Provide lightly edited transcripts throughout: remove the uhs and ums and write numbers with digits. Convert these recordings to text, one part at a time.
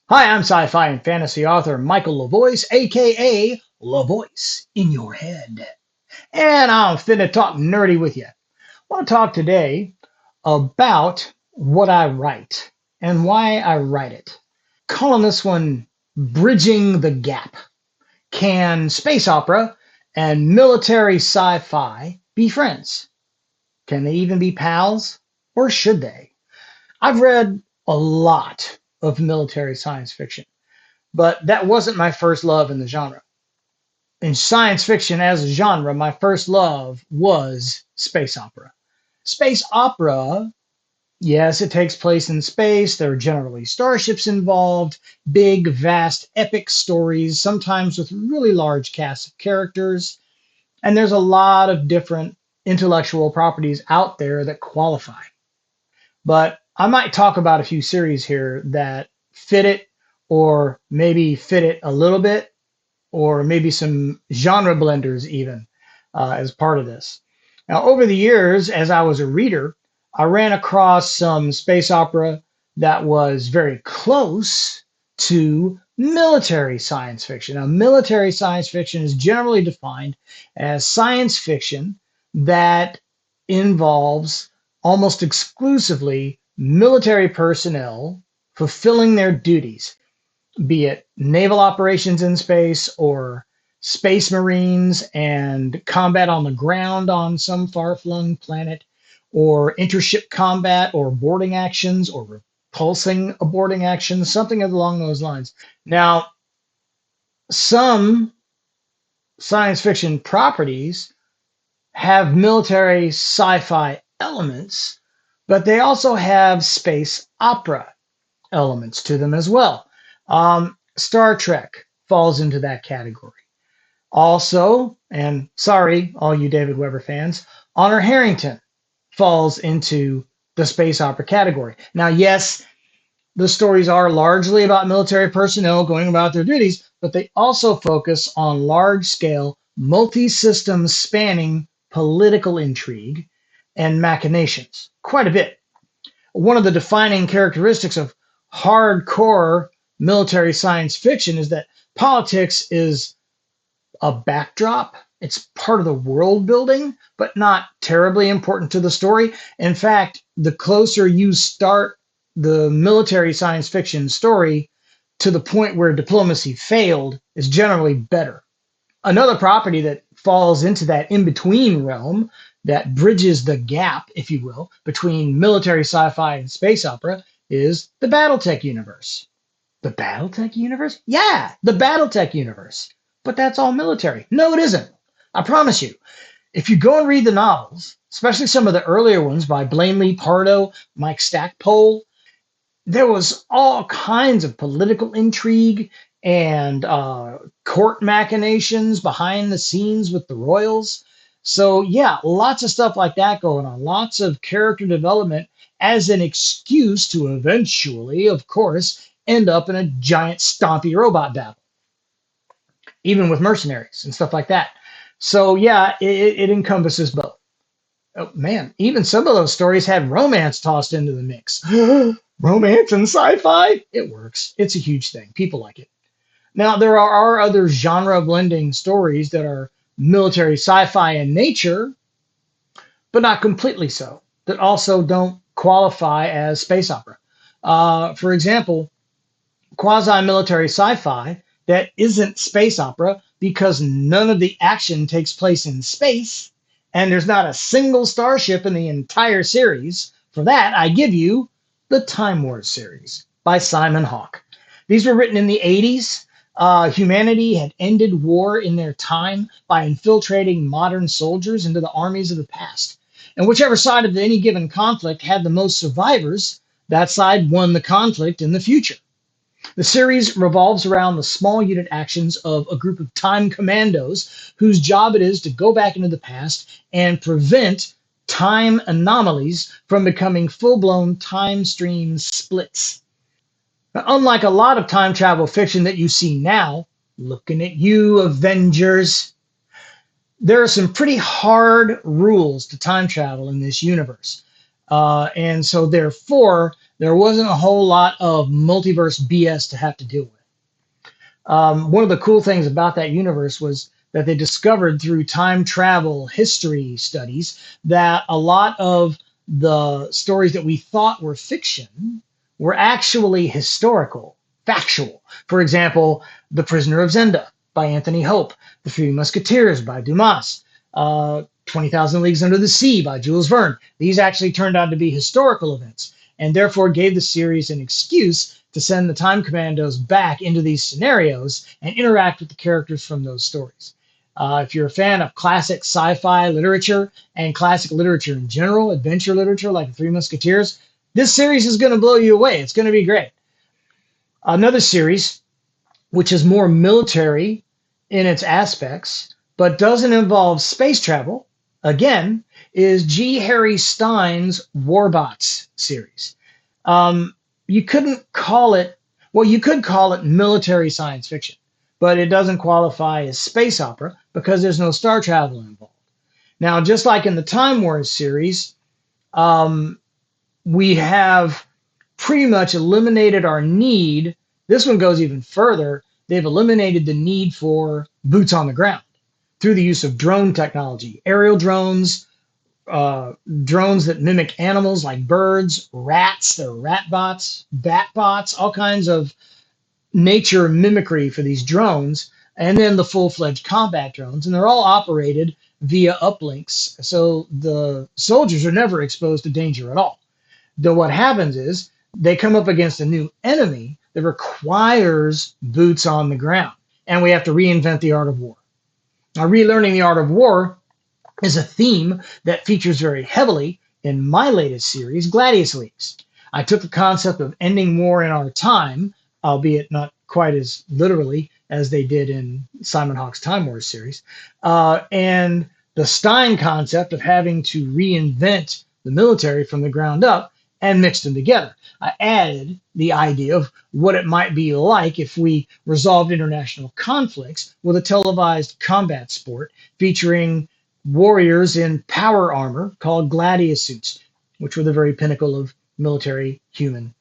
Hi, I'm sci-fi and fantasy author Michael LaVoice, aka LaVoice in your head. And I'm finna talk nerdy with you. I want to talk today about what I write and why I write it. Calling this one Bridging the Gap. Can space opera and military sci-fi be friends? Can they even be pals? Or should they? I've read a lot of military science fiction, but that wasn't my first love in the genre. In science fiction as a genre, my first love was space opera. Space opera, yes, it takes place in space. There are generally starships involved, big, vast, epic stories, sometimes with really large casts of characters. And there's a lot of different intellectual properties out there that qualify. But I might talk about a few series here that fit it, or maybe fit it a little bit, or maybe some genre blenders even as part of this. Now, over the years, as I was a reader, I ran across some space opera that was very close to military science fiction. Now, military science fiction is generally defined as science fiction that involves almost exclusively military personnel fulfilling their duties, be it naval operations in space or space marines and combat on the ground on some far-flung planet, or intership combat or boarding actions or repulsing a boarding action, something along those lines. Now, some science fiction properties have military sci-fi elements, but they also have space opera elements to them as well. Star Trek falls into that category. Also, and sorry, all you David Weber fans, Honor Harrington falls into the space opera category. Now, yes, the stories are largely about military personnel going about their duties, but they also focus on large scale, multi system spanning political intrigue and machinations. Quite a bit. One of the defining characteristics of hardcore military science fiction is that politics is a backdrop. It's part of the world building, but not terribly important to the story. In fact, the closer you start the military science fiction story to the point where diplomacy failed is generally better. Another property that falls into that in between realm, that bridges the gap, if you will, between military sci fi and space opera is the Battletech universe. The Battletech universe? Yeah, the Battletech universe. But that's all military. No, it isn't. I promise you. If you go and read the novels, especially some of the earlier ones by Blaine Lee Pardo, Mike Stackpole, there was all kinds of political intrigue and court machinations behind the scenes with the royals. So, yeah, lots of stuff like that going on, lots of character development as an excuse to eventually, of course, end up in a giant stompy robot battle, even with mercenaries and stuff like that. So, yeah, it encompasses both. Oh, man, even some of those stories had romance tossed into the mix. Romance and sci-fi? It works. It's a huge thing. People like it. Now, there are other genre blending stories that are military sci-fi in nature, but not completely so, that also don't qualify as space opera. For example, quasi-military sci-fi that isn't space opera because none of the action takes place in space and there's not a single starship in the entire series. For that, I give you the Time Wars series by Simon Hawke. These were written in the 80s. Humanity had ended war in their time by infiltrating modern soldiers into the armies of the past. And whichever side of any given conflict had the most survivors, that side won the conflict in the future. The series revolves around the small unit actions of a group of time commandos whose job it is to go back into the past and prevent time anomalies from becoming full-blown time stream splits. Now, unlike a lot of time travel fiction that you see now, looking at you, Avengers, there are some pretty hard rules to time travel in this universe. And so therefore, There wasn't a whole lot of multiverse BS to have to deal with. One of the cool things about that universe was that they discovered through time travel history studies that a lot of the stories that we thought were fiction were actually historical, factual. For example, The Prisoner of Zenda by Anthony Hope, The Three Musketeers by Dumas, 20,000 Leagues Under the Sea by Jules Verne. These actually turned out to be historical events and therefore gave the series an excuse to send the Time Commandos back into these scenarios and interact with the characters from those stories. If you're a fan of classic sci-fi literature and classic literature in general, adventure literature like The Three Musketeers, this series is going to blow you away. It's going to be great. Another series, which is more military in its aspects, but doesn't involve space travel, again, is G. Harry Stein's Warbots series. You couldn't call it, well, you could call it military science fiction, but it doesn't qualify as space opera because there's no star travel involved. Now, just like in the Time Wars series, we have pretty much eliminated our need. This one goes even further. They've eliminated the need for boots on the ground through the use of drone technology, aerial drones, drones that mimic animals like birds, rats, they're rat bots, bat bots, all kinds of nature mimicry for these drones, and then the full-fledged combat drones. And they're all operated via uplinks, so the soldiers are never exposed to danger at all. Though what happens is they come up against a new enemy that requires boots on the ground, and we have to reinvent the art of war. Now, relearning the art of war is a theme that features very heavily in my latest series, Gladius Leagues. I took the concept of ending war in our time, albeit not quite as literally as they did in Simon Hawke's Time Wars series, and the Stein concept of having to reinvent the military from the ground up and mixed them together. I added the idea of what it might be like if we resolved international conflicts with a televised combat sport featuring warriors in power armor called gladius suits, which were the very pinnacle of military human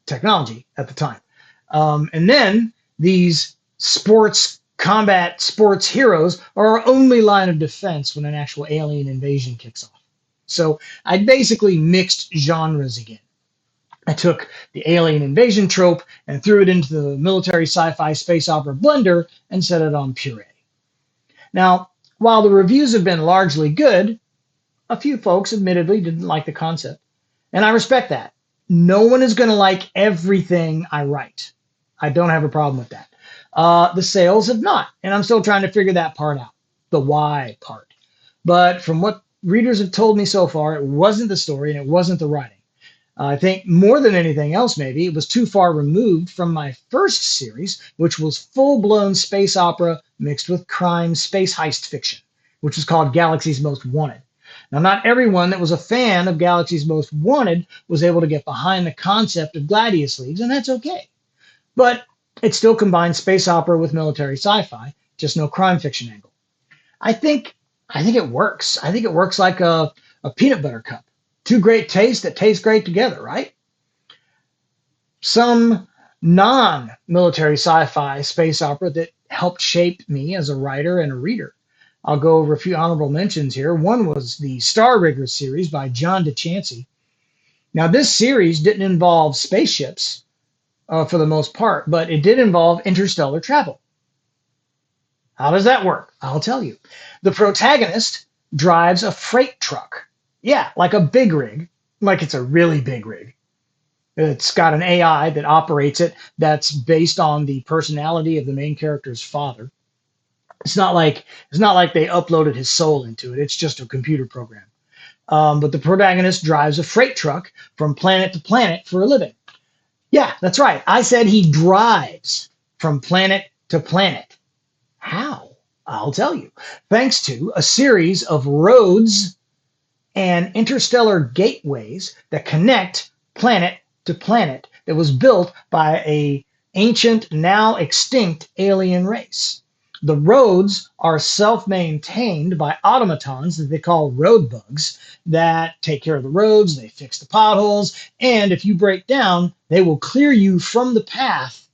technology at the time. And then these combat sports heroes are our only line of defense when an actual alien invasion kicks off. So I basically mixed genres again. I took the alien invasion trope and threw it into the military sci-fi space opera blender and set it on puree. Now, while the reviews have been largely good, a few folks admittedly didn't like the concept. And I respect that. No one is going to like everything I write. I don't have a problem with that. The sales have not, and I'm still trying to figure that part out, the why part. But from what readers have told me so far, it wasn't the story and it wasn't the writing. I think more than anything else, maybe, it was too far removed from my first series, which was full-blown space opera mixed with crime space heist fiction, which was called Galaxy's Most Wanted. Now, not everyone that was a fan of Galaxy's Most Wanted was able to get behind the concept of Gladius Leagues, and that's okay. But it still combines space opera with military sci-fi, just no crime fiction angle. I think it works. I think it works like a peanut butter cup. Two great tastes that taste great together, right? Some non-military sci-fi space opera that helped shape me as a writer and a reader. I'll go over a few honorable mentions here. One was the Star Rigger series by John DeChancy. Now, this series didn't involve spaceships for the most part, but it did involve interstellar travel. How does that work? I'll tell you. The protagonist drives a freight truck. Yeah, like a big rig, like it's a really big rig. It's got an AI that operates it that's based on the personality of the main character's father. It's not like they uploaded his soul into it. It's just a computer program. But the protagonist drives a freight truck from planet to planet for a living. Yeah, that's right. I said he drives from planet to planet. How? I'll tell you. Thanks to a series of roads and interstellar gateways that connect planet to planet that was built by an ancient, now extinct alien race. The roads are self-maintained by automatons that they call road bugs that take care of the roads, they fix the potholes, and if you break down, they will clear you from the path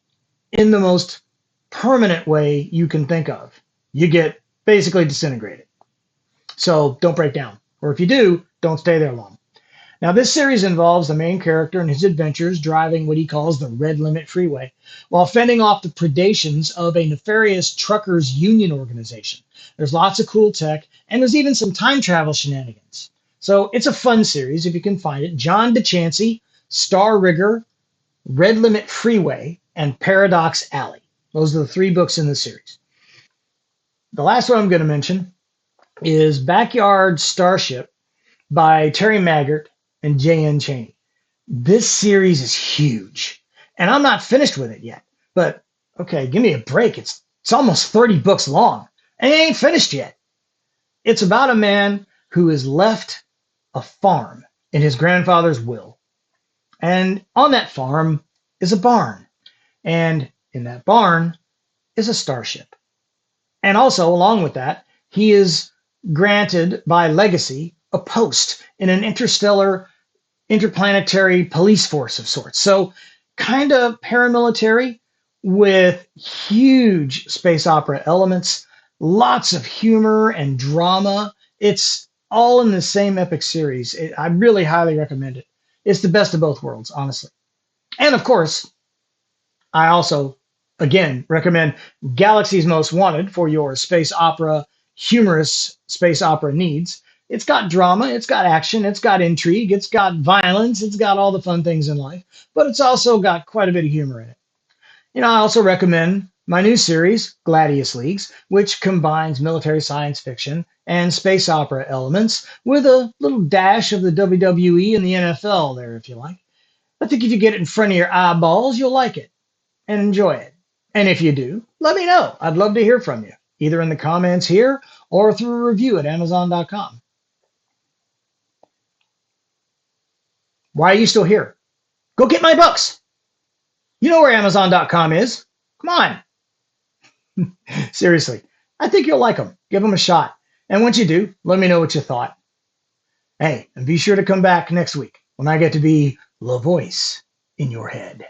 in the most permanent way you can think of. You get basically disintegrated. So don't break down. Or if you do, don't stay there long. Now, this series involves the main character and his adventures driving what he calls the Red Limit Freeway while fending off the predations of a nefarious truckers' union organization. There's lots of cool tech, and there's even some time travel shenanigans. So it's a fun series if you can find it. John DeChancy, Star Rigger, Red Limit Freeway, and Paradox Alley. Those are the 3 books in the series. The last one I'm going to mention is Backyard Starship by Terry Maggart and J.N. Chaney. This series is huge, and I'm not finished with it yet. But okay, give me a break. It's almost 30 books long, and it ain't finished yet. It's about a man who is left a farm in his grandfather's will, and on that farm is a barn, and in that barn is a starship. And also, along with that, he is granted by legacy a post in an interplanetary police force of sorts. So kind of paramilitary with huge space opera elements, lots of humor and drama. It's all in the same epic series. I really highly recommend it. It's the best of both worlds, honestly. And of course, I also, again, recommend Galaxy's Most Wanted for your space opera, humorous space opera needs. It's got drama, it's got action, it's got intrigue, it's got violence, it's got all the fun things in life, but it's also got quite a bit of humor in it. I also recommend my new series, Gladius Leagues, which combines military science fiction and space opera elements with a little dash of the WWE and the NFL there, if you like. I think if you get it in front of your eyeballs, you'll like it and enjoy it. And if you do, let me know. I'd love to hear from you, either in the comments here or through a review at Amazon.com. Why are you still here? Go get my books. You know where Amazon.com is. Come on. Seriously, I think you'll like them. Give them a shot. And once you do, let me know what you thought. Hey, and be sure to come back next week when I get to be LaVoice in your head.